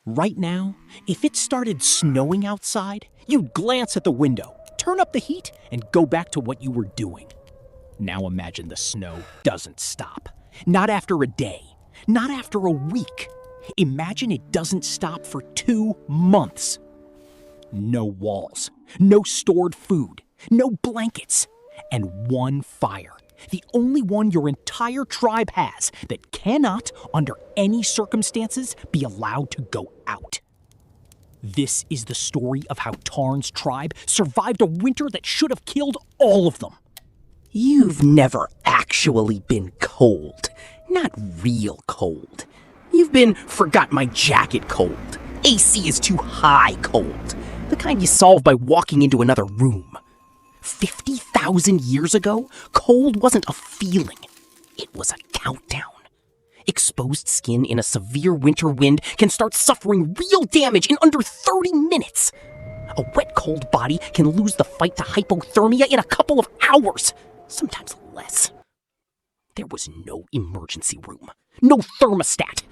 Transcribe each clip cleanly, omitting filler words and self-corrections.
Right now, if it started snowing outside, you'd glance at the window, turn up the heat, and go back to what you were doing. Now imagine the snow doesn't stop. Not after a day, not after a week. Imagine it doesn't stop for 2 months. No walls, no stored food, no blankets, and one fire. The only one your entire tribe has that cannot, under any circumstances, be allowed to go out. This is the story of how Tarn's tribe survived a winter that should have killed all of them. You've never actually been cold. Not real cold. You've been forgot my jacket cold. AC is too high cold. The kind you solve by walking into another room. 50,000 years ago, cold wasn't a feeling. It was a countdown. Exposed skin in a severe winter wind can start suffering real damage in under 30 minutes. A wet, cold body can lose the fight to hypothermia in a couple of hours, sometimes less. There was no emergency room, no thermostat,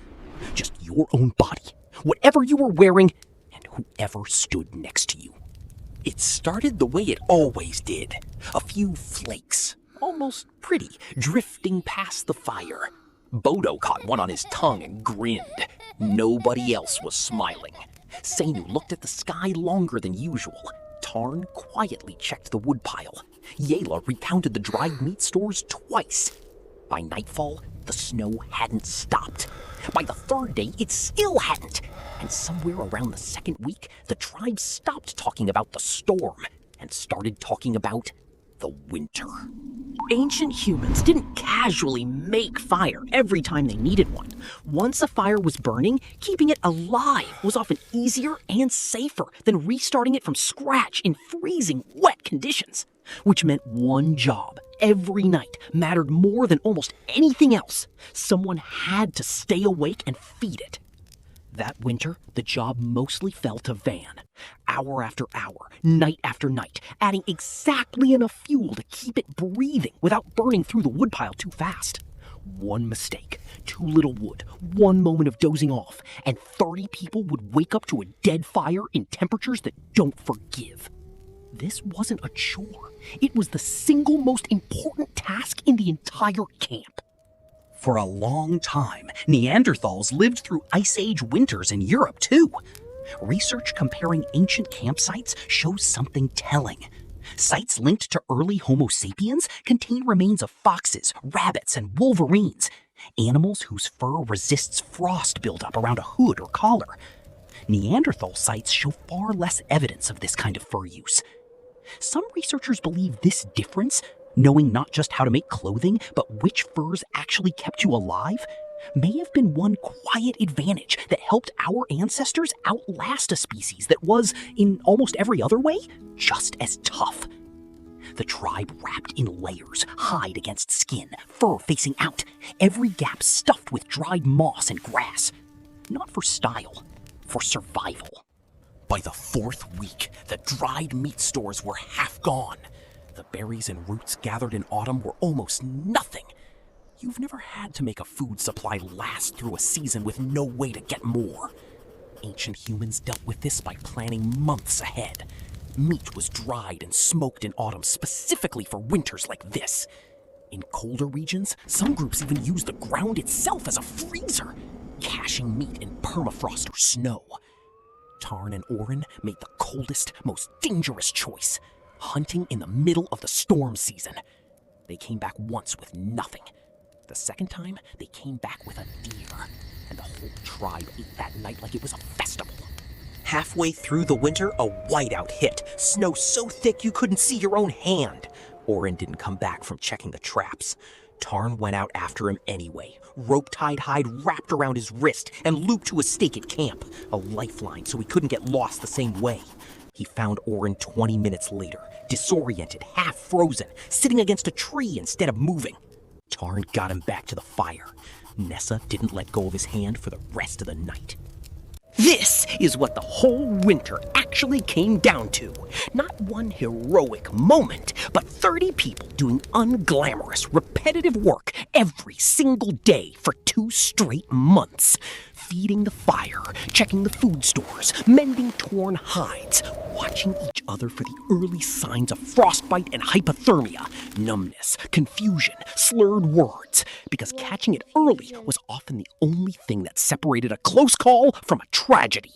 just your own body, whatever you were wearing, and whoever stood next to you. It started the way it always did. A few flakes, almost pretty, drifting past the fire. Bodo caught one on his tongue and grinned. Nobody else was smiling. Seinu looked at the sky longer than usual. Tarn quietly checked the woodpile. Yela recounted the dried meat stores twice. By nightfall, the snow hadn't stopped. By the third day, it still hadn't. And somewhere around the second week, the tribe stopped talking about the storm and started talking about the winter. Ancient humans didn't casually make fire every time they needed one. Once a fire was burning, keeping it alive was often easier and safer than restarting it from scratch in freezing, wet conditions. Which meant one job every night mattered more than almost anything else. Someone had to stay awake and feed it. That winter, the job mostly fell to Van. Hour after hour, night after night, adding exactly enough fuel to keep it breathing without burning through the woodpile too fast. One mistake, too little wood, one moment of dozing off, and 30 people would wake up to a dead fire in temperatures that don't forgive. This wasn't a chore. It was the single most important task in the entire camp. For a long time, Neanderthals lived through Ice Age winters in Europe, too. Research comparing ancient campsites shows something telling. Sites linked to early Homo sapiens contain remains of foxes, rabbits, and wolverines, animals whose fur resists frost buildup around a hood or collar. Neanderthal sites show far less evidence of this kind of fur use. Some researchers believe this difference, knowing not just how to make clothing, but which furs actually kept you alive, may have been one quiet advantage that helped our ancestors outlast a species that was, in almost every other way, just as tough. The tribe wrapped in layers, hide against skin, fur facing out, every gap stuffed with dried moss and grass. Not for style, for survival. By the fourth week, the dried meat stores were half gone. The berries and roots gathered in autumn were almost nothing. You've never had to make a food supply last through a season with no way to get more. Ancient humans dealt with this by planning months ahead. Meat was dried and smoked in autumn specifically for winters like this. In colder regions, some groups even used the ground itself as a freezer, caching meat in permafrost or snow. Tarn and Orin made the coldest, most dangerous choice, hunting in the middle of the storm season. They came back once with nothing. The second time, they came back with a deer, and the whole tribe ate that night like it was a festival. Halfway through the winter, a whiteout hit, snow so thick you couldn't see your own hand. Orin didn't come back from checking the traps. Tarn went out after him anyway, rope-tied hide wrapped around his wrist and looped to a stake at camp, a lifeline so he couldn't get lost the same way. He found Orin 20 minutes later, disoriented, half frozen, sitting against a tree instead of moving. Tarn got him back to the fire. Nessa didn't let go of his hand for the rest of the night. This is what the whole winter actually came down to. Not one heroic moment, but 30 people doing unglamorous, repetitive work every single day for 2 straight months. feeding the fire, checking the food stores, mending torn hides, watching each other for the early signs of frostbite and hypothermia, numbness, confusion, slurred words, because catching it early was often the only thing that separated a close call from a tragedy.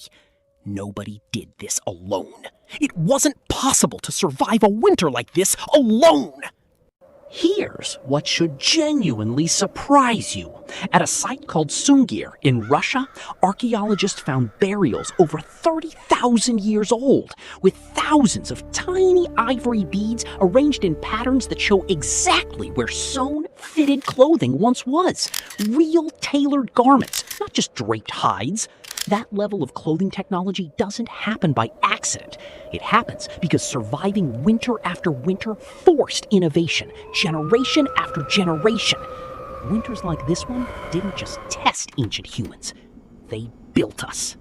Nobody did this alone. It wasn't possible to survive a winter like this alone. Here's what should genuinely surprise you. At a site called Sungir in Russia, archaeologists found burials over 30,000 years old, with thousands of tiny ivory beads arranged in patterns that show exactly where sewn, fitted clothing once was. Real tailored garments, not just draped hides. That level of clothing technology doesn't happen by accident. It happens because surviving winter after winter forced innovation, generation after generation. Winters like this one didn't just test ancient humans, they built us.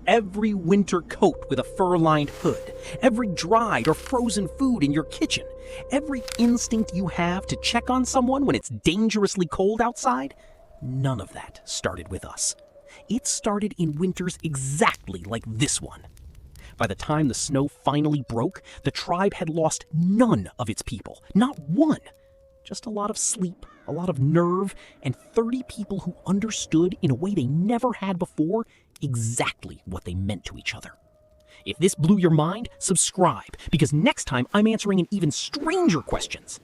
Every winter coat with a fur-lined hood, every dried or frozen food in your kitchen, every instinct you have to check on someone when it's dangerously cold outside, none of that started with us. It started in winters exactly like this one. By the time the snow finally broke, the tribe had lost none of its people, not one. Just a lot of sleep, a lot of nerve, and 30 people who understood in a way they never had before exactly what they meant to each other. If this blew your mind, subscribe, because next time I'm answering an even stranger questions.